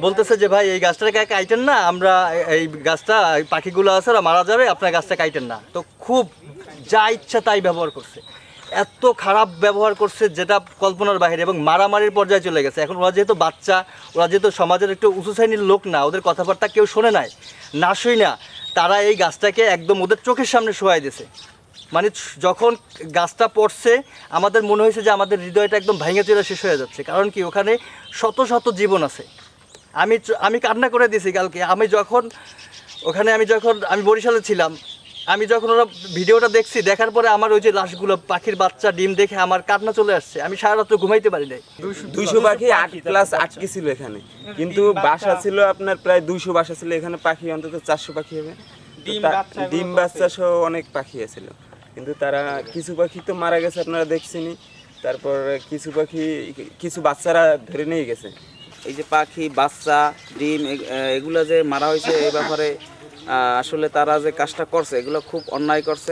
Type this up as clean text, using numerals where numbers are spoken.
বলতেছে যে ভাই এই গাছটাকে কাইটেন না, আমরা এই গাছটা পাখিগুলো আছে ওরা মারা যাবে, আপনার গাছটা কাইটেন না। তো খুব যা ইচ্ছা তাই ব্যবহার করছে, এত খারাপ ব্যবহার করছে যেটা কল্পনার বাইরে, এবং মারামারির পর্যায়ে চলে গেছে। এখন ওরা যেহেতু বাচ্চা, ওরা যেহেতু সমাজের একটু উঁচু শ্রেণীর লোক না, ওদের কথাবার্তা কেউ শোনে নাই, না শুই না, তারা এই গাছটাকে একদম ওদের চোখের সামনে শোয়াই দিয়েছে। মানে যখন গাছটা পড়ছে আমাদের মনে হয়েছে যে আমাদের হৃদয়টা একদম ভেঙে চলে শেষ হয়ে যাচ্ছে। কারণ কি, ওখানে শত শত জীবন আছে। আমি কান্না করে দিয়েছি কালকে। আমি বরিশালে ছিলাম, আমি যখন ওরা ভিডিওটা দেখছি, দেখার পরে আমার ওই যে লাশগুলো, পাখির বাচ্চা ডিম দেখে আমার কান্না চলে আসছে। আমি সারা রাত্র ঘুমাইতে পারি নাই। 200 পাখি 8 প্লাস আটকে ছিল এখানে, কিন্তু বাসা ছিল আপনার প্রায় 200 বাসা ছিল এখানে, পাখি অন্তত 400 পাখি হবে। ডিম বাচ্চা সহ অনেক পাখি ছিল, কিন্তু তারা কিছু পাখি তো মারা গেছে আপনারা দেখছেনই, তারপর কিছু বাচ্চারা ধরে নিয়ে গেছে। এই যে পাখি বাচ্চা ডিম এগুলো যে মারা হয়েছে, এই ব্যাপারে আসলে তারা যে কাজটা করছে এগুলো খুব অন্যায় করছে।